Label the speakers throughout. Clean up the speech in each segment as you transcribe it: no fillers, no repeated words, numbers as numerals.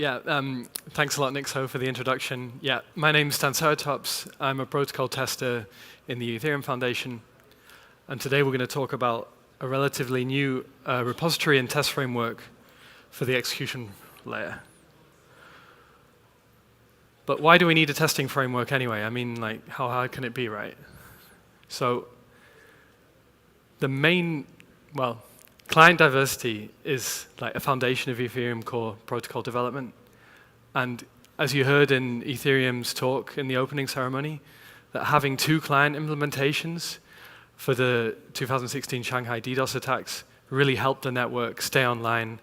Speaker 1: Thanks a lot, Nixo, for the introduction. Yeah, my name's danceratopz. I'm a protocol tester in the Ethereum Foundation. And today we're going to talk about a relatively new repository and test framework for the execution layer. But why do we need a testing framework anyway? I mean, like, how hard can it be, right? So the main, client diversity is like a foundation of Ethereum core protocol development. And as you heard in Ethereum's talk in the opening ceremony, that having 2 client implementations for the 2016 Shanghai DDoS attacks really helped the network stay online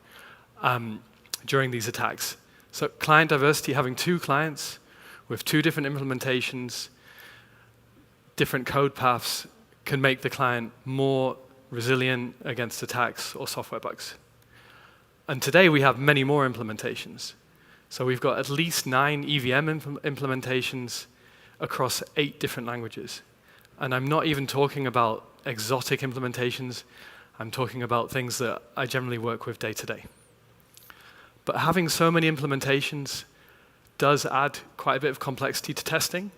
Speaker 1: during these attacks. So client diversity, having 2 clients with 2 different implementations, different code paths, can make the client more resilient against attacks or software bugs. And today we have many more implementations. So we've got at least 9 EVM implementations across 8 different languages. And I'm not even talking about exotic implementations. I'm talking about things that I generally work with day to day. But having so many implementations does add quite a bit of complexity to testing.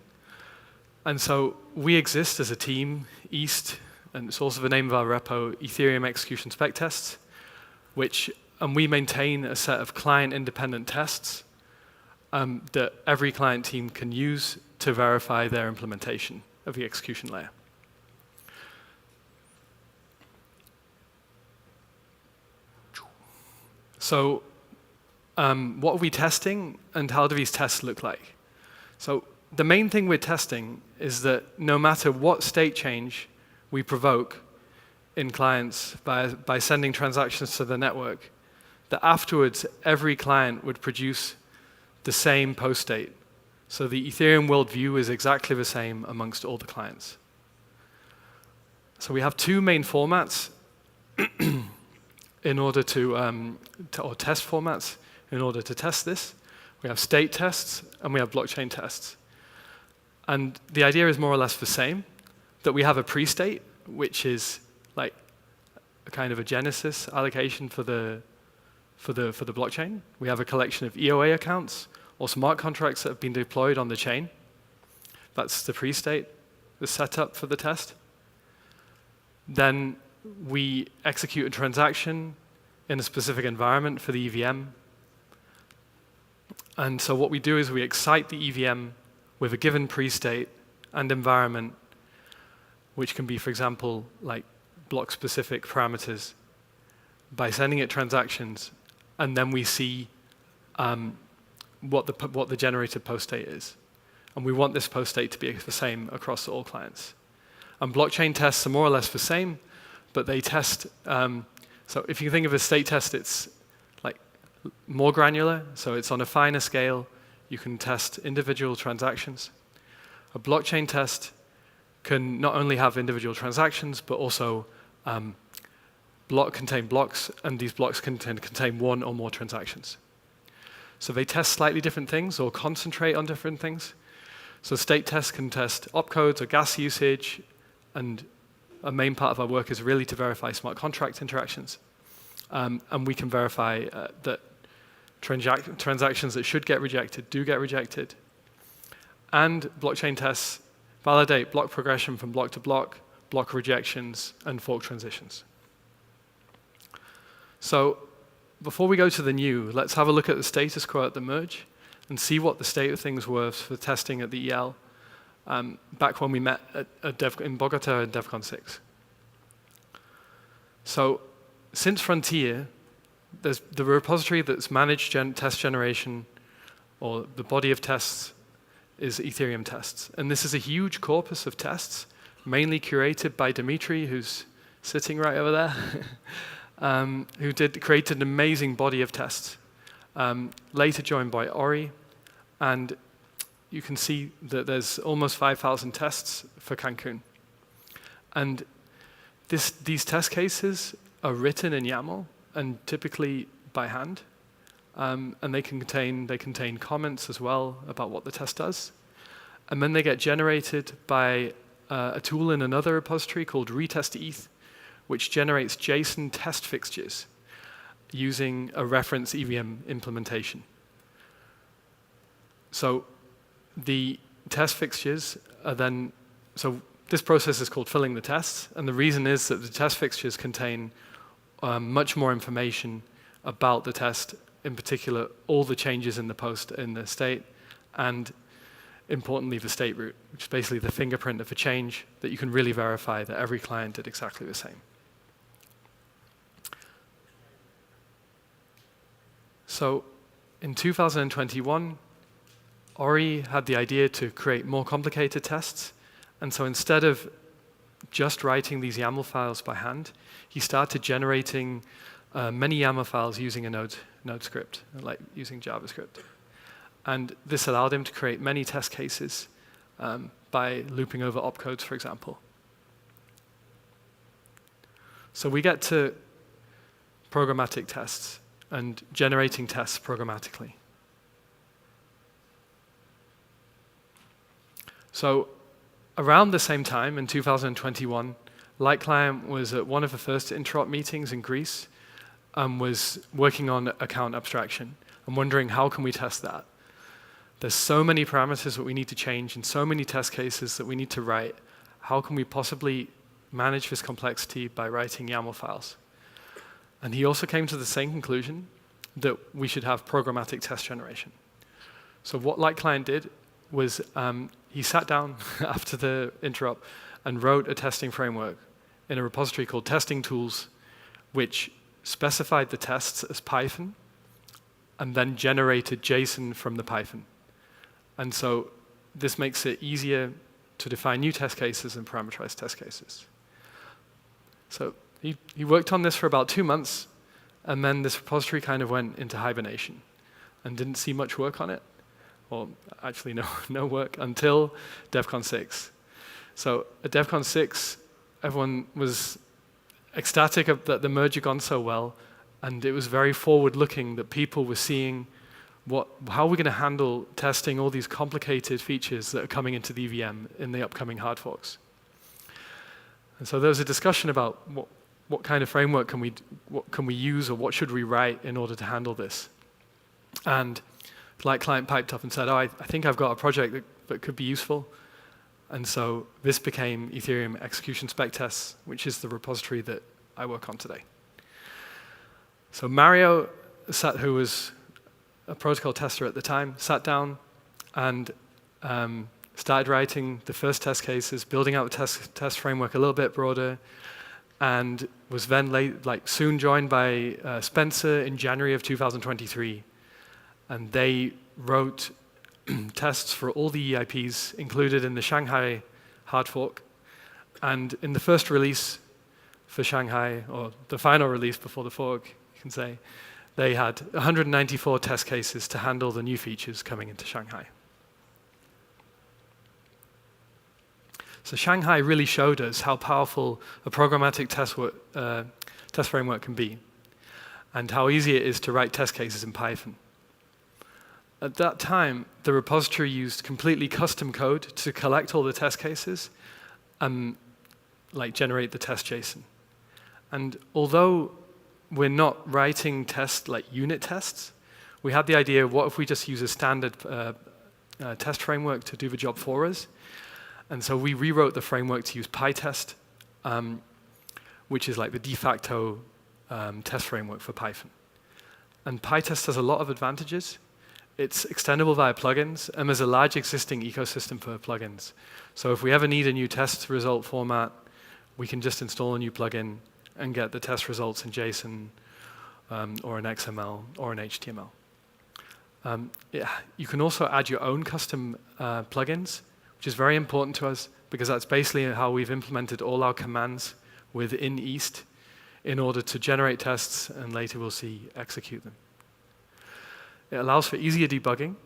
Speaker 1: And so we exist as a team, EEST, and it's also the name of our repo, Ethereum Execution Spec Tests, and we maintain a set of client-independent tests that every client team can use to verify their implementation of the execution layer. So what are we testing, and how do these tests look like? So the main thing we're testing is that no matter what state change we provoke in clients by sending transactions to the network, that afterwards every client would produce the same post state. So the Ethereum worldview is exactly the same amongst all the clients. So we have 2 main formats in order or test formats in order to test this. We have state tests and we have blockchain tests. And the idea is more or less the same, that we have a pre-state, which is like a kind of a genesis allocation for the blockchain. We have a collection of EOA accounts or smart contracts that have been deployed on the chain. That's the pre-state, the setup for the test. Then we execute a transaction in a specific environment for the EVM. And so what we do is we excite the EVM with a given pre-state and environment, which can be, for example, like block-specific parameters, by sending it transactions, and then we see what the generated post state is. And we want this post state to be the same across all clients. And blockchain tests are more or less the same, but they test, so if you think of a state test, it's like more granular, so it's on a finer scale. You can test individual transactions. A blockchain test can not only have individual transactions, but also contain blocks, and these blocks can contain 1 or more transactions. So they test slightly different things or concentrate on different things. So state tests can test opcodes or gas usage, and a main part of our work is really to verify smart contract interactions. And we can verify that transactions that should get rejected do get rejected. And blockchain tests validate block progression from block to block rejections, and fork transitions. So before we go to the new, let's have a look at the status quo at the merge and see what the state of things were for testing at the EL back when we met in Bogota at Devcon 6. So since Frontier, there's the repository that's managed test generation, or the body of tests, is Ethereum tests. And this is a huge corpus of tests, mainly curated by Dimitri, who's sitting right over there, who created an amazing body of tests, later joined by Ori. And you can see that there's almost 5,000 tests for Cancun. And these test cases are written in YAML, and typically by hand. And they contain comments as well about what the test does. And then they get generated by a tool in another repository called retest.eth, which generates JSON test fixtures using a reference EVM implementation. So the test fixtures are then, so this process is called filling the tests, and the reason is that the test fixtures contain much more information about the test, in particular all the changes in the post in the state, and importantly the state root, which is basically the fingerprint of a change that you can really verify that every client did exactly the same. So in 2021, Ori had the idea to create more complicated tests, and so instead of just writing these YAML files by hand, he started generating many YAML files using a node script, like using JavaScript. And this allowed him to create many test cases by looping over opcodes, for example. So we get to programmatic tests and generating tests programmatically. So around the same time, in 2021, LightClient was at one of the first interop meetings in Greece and was working on account abstraction and wondering how can we test that. There's so many parameters that we need to change and so many test cases that we need to write. How can we possibly manage this complexity by writing YAML files? And he also came to the same conclusion that we should have programmatic test generation. So what LightClient did was he sat down after the interop and wrote a testing framework in a repository called testing tools, which specified the tests as Python and then generated JSON from the Python. And so this makes it easier to define new test cases and parameterized test cases. So he worked on this for about 2 months, and then this repository kind of went into hibernation and didn't see much work on it. Or actually no work until Devcon 6. So at Devcon 6, everyone was ecstatic that the merge had gone so well, and it was very forward-looking that people were seeing how we're going to handle testing all these complicated features that are coming into the EVM in the upcoming hard forks. And so there was a discussion about what kind of framework can we use, or what should we write in order to handle this. And LightClient piped up and said, I think I've got a project that could be useful. And so this became Ethereum Execution Spec Tests, which is the repository that I work on today. So Mario, who was a protocol tester at the time, sat down and started writing the first test cases, building out the test framework a little bit broader, and was then soon joined by Spencer in January of 2023. And they wrote tests for all the EIPs included in the Shanghai hard fork. And in the first release for Shanghai, or the final release before the fork, you can say, they had 194 test cases to handle the new features coming into Shanghai. So Shanghai really showed us how powerful a programmatic test framework can be, and how easy it is to write test cases in Python. At that time, the repository used completely custom code to collect all the test cases and generate the test JSON. And although we're not writing tests like unit tests, we had the idea, what if we just use a standard test framework to do the job for us? And so we rewrote the framework to use pytest, which is like the de facto test framework for Python. And pytest has a lot of advantages. It's extendable via plugins, and there's a large existing ecosystem for plugins. So if we ever need a new test result format, we can just install a new plugin and get the test results in JSON or in XML or in HTML. You can also add your own custom plugins, which is very important to us because that's basically how we've implemented all our commands within EEST in order to generate tests, and later we'll see execute them. It allows for easier debugging,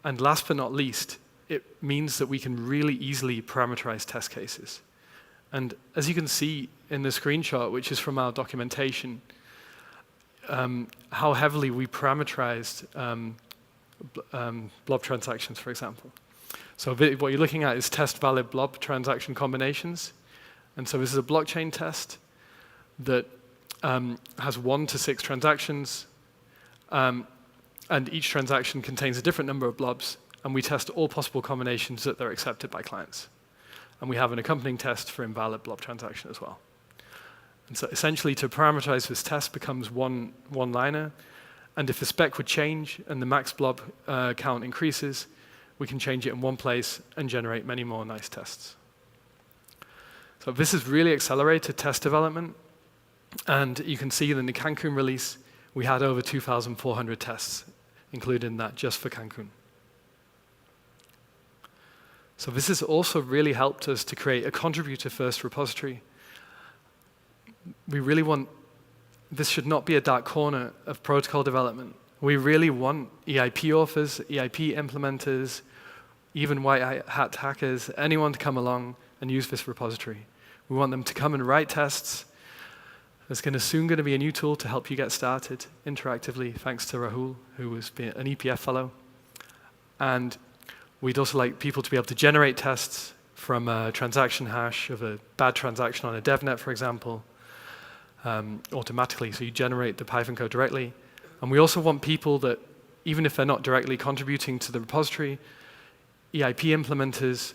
Speaker 1: and last but not least, it means that we can really easily parameterize test cases. And as you can see in the screenshot, which is from our documentation, how heavily we parameterized blob transactions, for example. So what you're looking at is test valid blob transaction combinations. And so this is a blockchain test that has 1 to 6 transactions. And each transaction contains a different number of blobs, and we test all possible combinations that are accepted by clients. And we have an accompanying test for invalid blob transaction as well. And so essentially, to parameterize this test becomes one-liner, and if the spec would change and the max blob count increases, we can change it in one place and generate many more nice tests. So this has really accelerated test development, and you can see that in the Cancun release, we had over 2,400 tests included in that just for Cancun. So this has also really helped us to create a contributor-first repository. We really want, this should not be a dark corner of protocol development. We really want EIP authors, EIP implementers, even white hat hackers, anyone to come along and use this repository. We want them to come and write tests. There's soon going to be a new tool to help you get started interactively, thanks to Rahul, who was an EPF fellow. And we'd also like people to be able to generate tests from a transaction hash of a bad transaction on a DevNet, for example, automatically. So you generate the Python code directly. And we also want people that, even if they're not directly contributing to the repository, EIP implementers,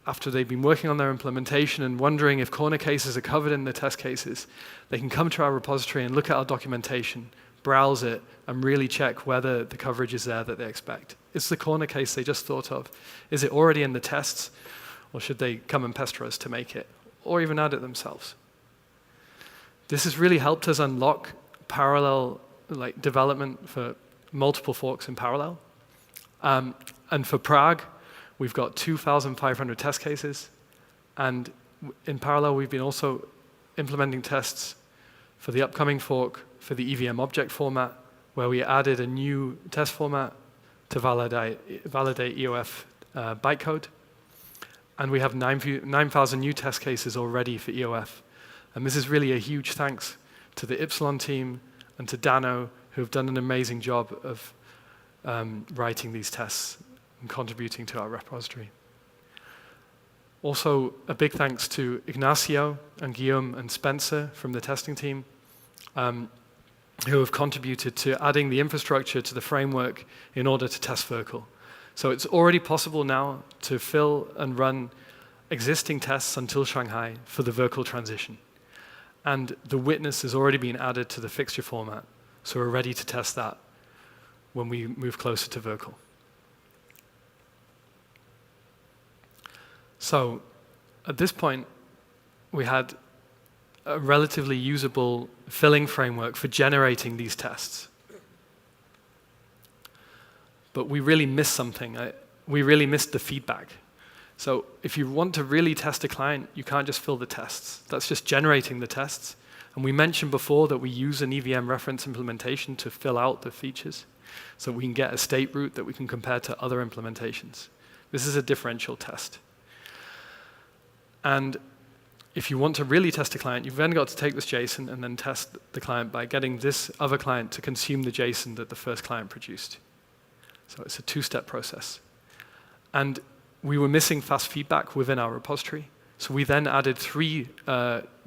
Speaker 1: after they've been working on their implementation and wondering if corner cases are covered in the test cases, they can come to our repository and look at our documentation, browse it, and really check whether the coverage is there that they expect. Is the corner case they just thought of, is it already in the tests, or should they come and pester us to make it, or even add it themselves? This has really helped us unlock parallel development for multiple forks in parallel. And for Prague, we've got 2,500 test cases. And in parallel, we've been also implementing tests for the upcoming fork for the EVM object format, where we added a new test format to validate EOF bytecode. And we have 9,000 new test cases already for EOF. And this is really a huge thanks to the Ypsilon team and to Dano, who have done an amazing job of writing these tests and contributing to our repository. Also, a big thanks to Ignacio and Guillaume and Spencer from the testing team, who have contributed to adding the infrastructure to the framework in order to test Virtual. So it's already possible now to fill and run existing tests until Shanghai for the Virtual transition. And the witness has already been added to the fixture format, so we're ready to test that when we move closer to Virtual. So at this point, we had a relatively usable filling framework for generating these tests. But we really missed something. We really missed the feedback. So if you want to really test a client, you can't just fill the tests. That's just generating the tests. And we mentioned before that we use an EVM reference implementation to fill out the features, so we can get a state root that we can compare to other implementations. This is a differential test. And if you want to really test a client, you've then got to take this JSON and then test the client by getting this other client to consume the JSON that the first client produced. So it's a two-step process. And we were missing fast feedback within our repository. So we then added 3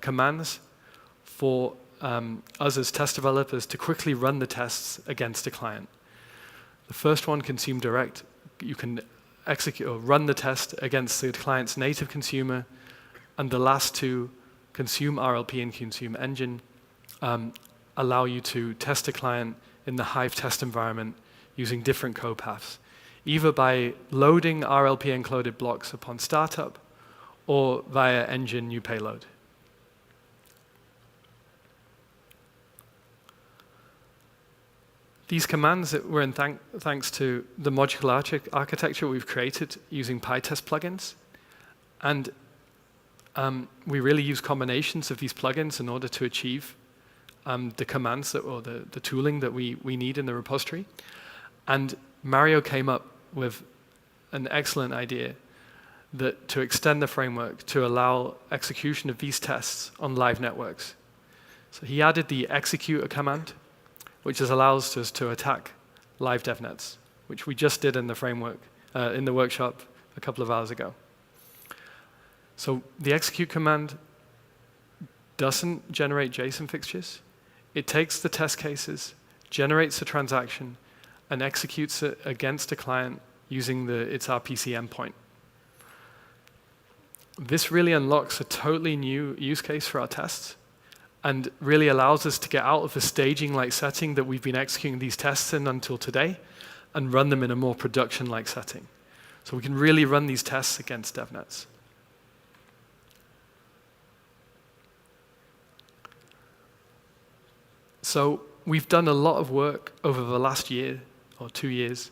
Speaker 1: commands for us as test developers to quickly run the tests against a client. The first one, consume direct. You can execute or run the test against the client's native consumer. And the last 2, consume RLP and consume engine, allow you to test a client in the Hive test environment using different code paths, either by loading RLP encoded blocks upon startup or via engine new payload. These commands that were in thanks to the modular architecture we've created using pytest plugins. And we really use combinations of these plugins in order to achieve the commands or the tooling that we need in the repository. And Mario came up with an excellent idea that to extend the framework to allow execution of these tests on live networks. So he added the execute command, which allows us to attack live DevNets, which we just did in the framework, in the workshop a couple of hours ago. So the execute command doesn't generate JSON fixtures. It takes the test cases, generates a transaction, and executes it against a client using its RPC endpoint. This really unlocks a totally new use case for our tests and really allows us to get out of the staging-like setting that we've been executing these tests in until today and run them in a more production-like setting. So we can really run these tests against DevNets. So we've done a lot of work over the last year or 2 years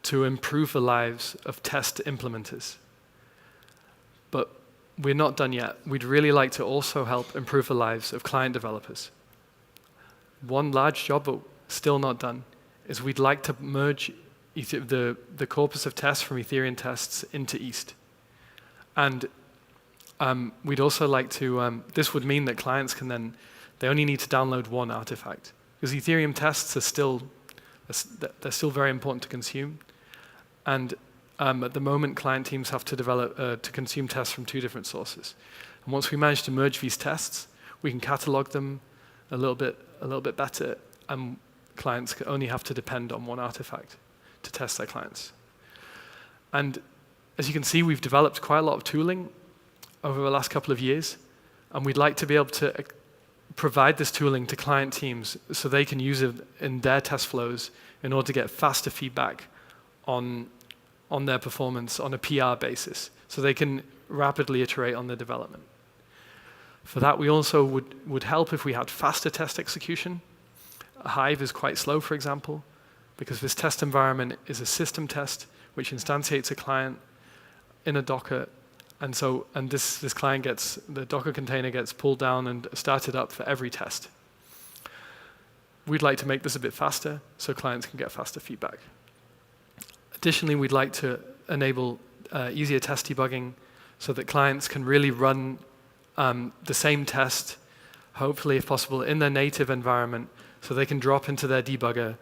Speaker 1: to improve the lives of test implementers. But we're not done yet. We'd really like to also help improve the lives of client developers. One large job, but still not done, is we'd like to merge the corpus of tests from Ethereum tests into EEST. And we'd also like to, this would mean that clients can then, they only need to download one artifact. Because Ethereum tests are still, they're still very important to consume. And at the moment, client teams have to develop, to consume tests from 2 different sources. And once we manage to merge these tests, we can catalog them a little bit better, and clients only have to depend on one artifact to test their clients. And as you can see, we've developed quite a lot of tooling over the last couple of years, and we'd like to be able to provide this tooling to client teams so they can use it in their test flows in order to get faster feedback on their performance on a PR basis, so they can rapidly iterate on their development. For that, we also would help if we had faster test execution. Hive is quite slow, for example, because this test environment is a system test which instantiates a client in a Docker, and this client the Docker container gets pulled down and started up for every test. We'd like to make this a bit faster so clients can get faster feedback. Additionally, we'd like to enable easier test debugging so that clients can really run the same test, hopefully, if possible, in their native environment, so they can drop into their debugger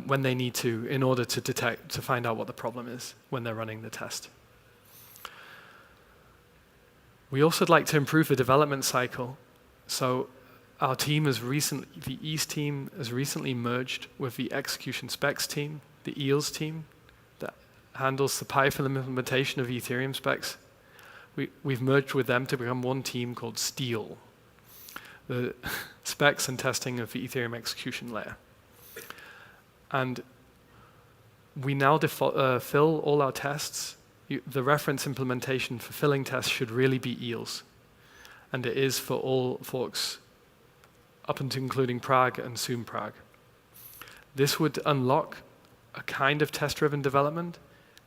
Speaker 1: when they need to in order to find out what the problem is when they're running the test. We also would like to improve the development cycle. So our team the EEST team has recently merged with the Execution Specs team, the EELS team, that handles the Python implementation of Ethereum specs. We've merged with them to become one team called Steel, the specs and testing of the Ethereum execution layer. And we now fill all our tests. The reference implementation for filling tests should really be EELS. And it is for all forks up until including Prague and soon Prague. This would unlock a kind of test-driven development.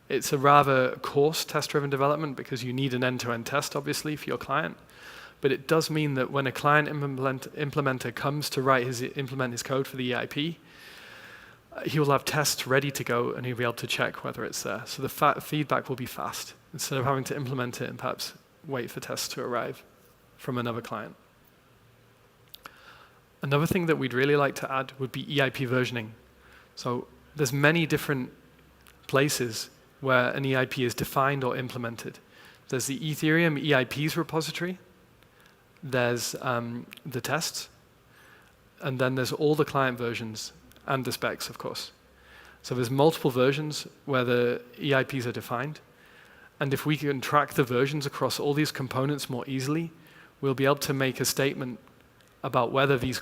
Speaker 1: It's a rather coarse test-driven development because you need an end-to-end test, obviously, for your client. But it does mean that when a client implementer comes to implement his code for the EIP, he will have tests ready to go, and he'll be able to check whether it's there. So the feedback will be fast, instead of having to implement it and perhaps wait for tests to arrive from another client. Another thing that we'd really like to add would be EIP versioning. So there's many different places where an EIP is defined or implemented. There's the Ethereum EIPs repository, there's the tests, and then there's all the client versions and the specs, of course. So there's multiple versions where the EIPs are defined, and if we can track the versions across all these components more easily, we'll be able to make a statement about whether these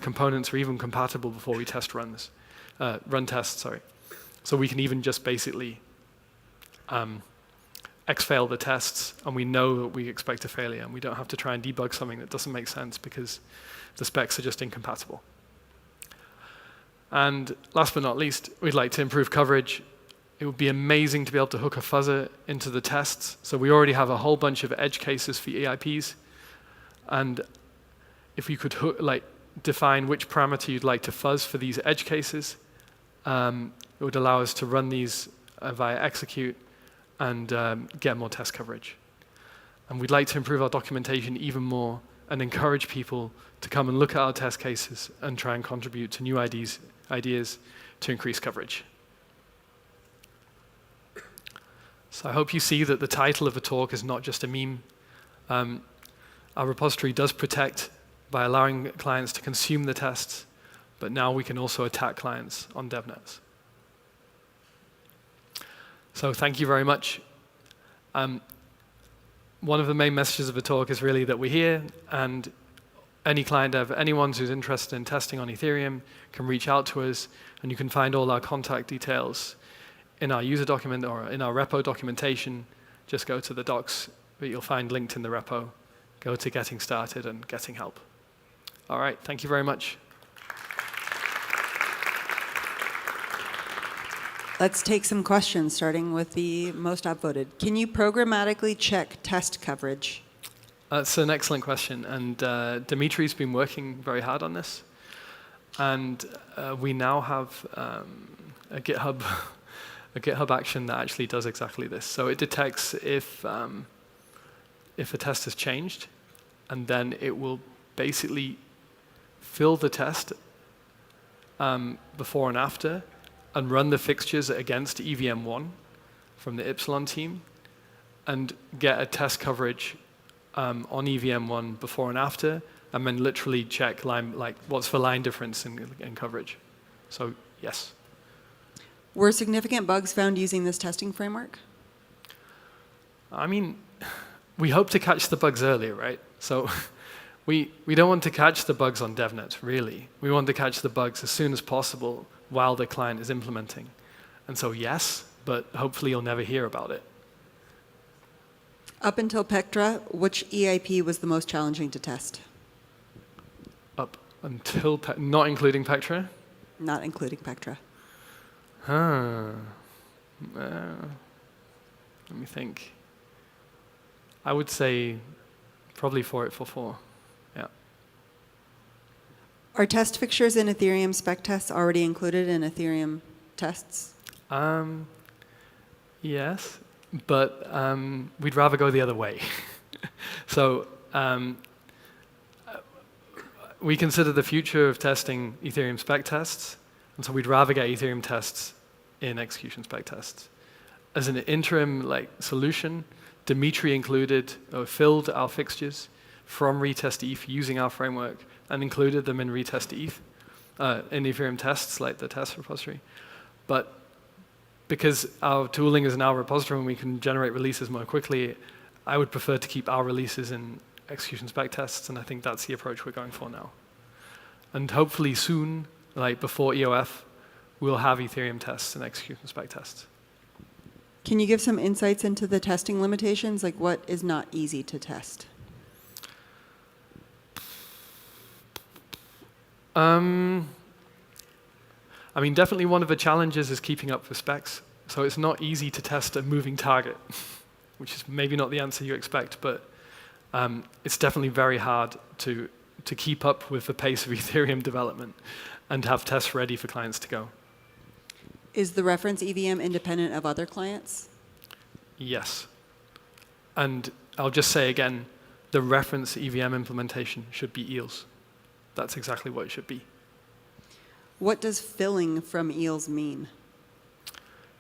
Speaker 1: components are even compatible before we run tests. So we can even just basically exfail the tests, and we know that we expect a failure, and we don't have to try and debug something that doesn't make sense because the specs are just incompatible. And last but not least, we'd like to improve coverage. It would be amazing to be able to hook a fuzzer into the tests. So we already have a whole bunch of edge cases for EIPs, and if you could define which parameter you'd like to fuzz for these edge cases, it would allow us to run these via execute and get more test coverage. And we'd like to improve our documentation even more and encourage people to come and look at our test cases and try and contribute to new ideas to increase coverage. So I hope you see that the title of the talk is not just a meme. Our repository does protect by allowing clients to consume the tests, but now we can also attack clients on DevNets. So thank you very much. One of the main messages of the talk is really that we're here, and any client dev, anyone who's interested in testing on Ethereum can reach out to us, and you can find all our contact details in our user document or in our repo documentation. Just go to the docs that you'll find linked in the repo. Go to Getting Started and Getting Help. All right, thank you very much.
Speaker 2: Let's take some questions, starting with the most upvoted. Can you programmatically check test coverage?
Speaker 1: That's an excellent question, and Dimitri's been working very hard on this. And we now have a GitHub action that actually does exactly this. So it detects if a test has changed, and then it will basically fill the test before and after, and run the fixtures against EVM1 from the Epsilon team, and get a test coverage on EVM1 before and after, and then literally check what's the line difference in coverage. So yes.
Speaker 2: Were significant bugs found using this testing framework?
Speaker 1: I mean, we hope to catch the bugs earlier, right? So we don't want to catch the bugs on DevNet, really. We want to catch the bugs as soon as possible while the client is implementing. And so yes, but hopefully you'll never hear about it.
Speaker 2: Up until Pectra, which EIP was the most challenging to test?
Speaker 1: Up until, not including Pectra?
Speaker 2: Not including Pectra.
Speaker 1: Let me think. I would say probably 4.844. Yeah.
Speaker 2: Are test fixtures in Ethereum spec tests already included in Ethereum tests?
Speaker 1: Yes, but we'd rather go the other way. So we consider the future of testing Ethereum spec tests, and so we'd rather get Ethereum tests in execution spec tests. As an interim solution, Dimitri filled our fixtures from retest ETH using our framework and included them in retest ETH, in Ethereum tests, like the test repository. But because our tooling is in our repository and we can generate releases more quickly, I would prefer to keep our releases in execution spec tests, and I think that's the approach we're going for now. And hopefully soon, before EOF, we'll have Ethereum tests and execution spec tests.
Speaker 2: Can you give some insights into the testing limitations? Like what is not easy to test?
Speaker 1: I mean, definitely one of the challenges is keeping up with specs. So it's not easy to test a moving target, which is maybe not the answer you expect, but it's definitely very hard to keep up with the pace of Ethereum development and have tests ready for clients to go.
Speaker 2: Is the reference EVM independent of other clients?
Speaker 1: Yes. And I'll just say again, the reference EVM implementation should be EELS. That's exactly what it should be.
Speaker 2: What does filling from EELS mean?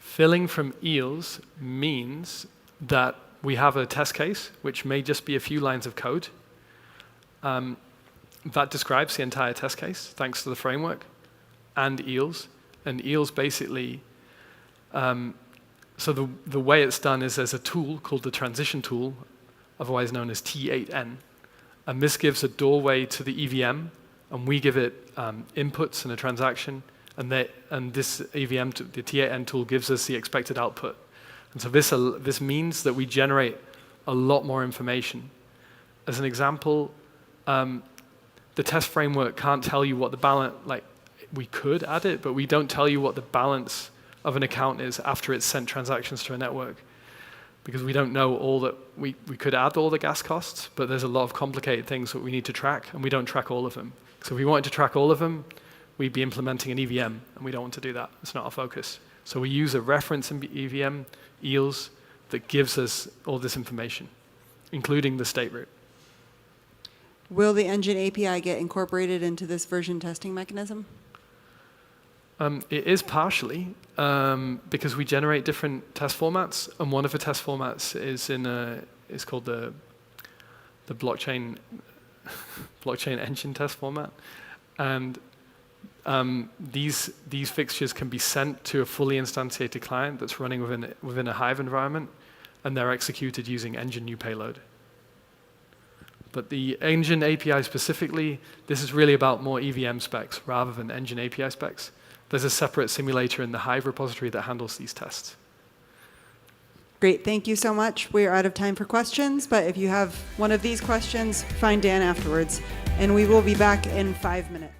Speaker 1: Filling from EELS means that we have a test case, which may just be a few lines of code. That describes the entire test case, thanks to the framework and EELS. And EELS basically, so the way it's done is there's a tool called the transition tool, otherwise known as T8N. And this gives a doorway to the EVM, and we give it inputs and a transaction, and this EVM, the T8N tool, gives us the expected output. And so this means that we generate a lot more information. As an example, the test framework can't tell you what the balance, we could add it, but we don't tell you what the balance of an account is after it's sent transactions to a network, because we don't know all that. We could add all the gas costs, but there's a lot of complicated things that we need to track, and we don't track all of them. So if we wanted to track all of them, we'd be implementing an EVM, and we don't want to do that. It's not our focus. So we use a reference in EVM, EELS, that gives us all this information, including the state root.
Speaker 2: Will the engine API get incorporated into this version testing mechanism?
Speaker 1: It is partially, because we generate different test formats, and one of the test formats is called the blockchain engine test format, and these fixtures can be sent to a fully instantiated client that's running within a Hive environment, and they're executed using engine new payload. But the engine API specifically, this is really about more EVM specs rather than engine API specs. There's a separate simulator in the Hive repository that handles these tests.
Speaker 2: Great, thank you so much. We are out of time for questions, but if you have one of these questions, find Dan afterwards, and we will be back in 5 minutes.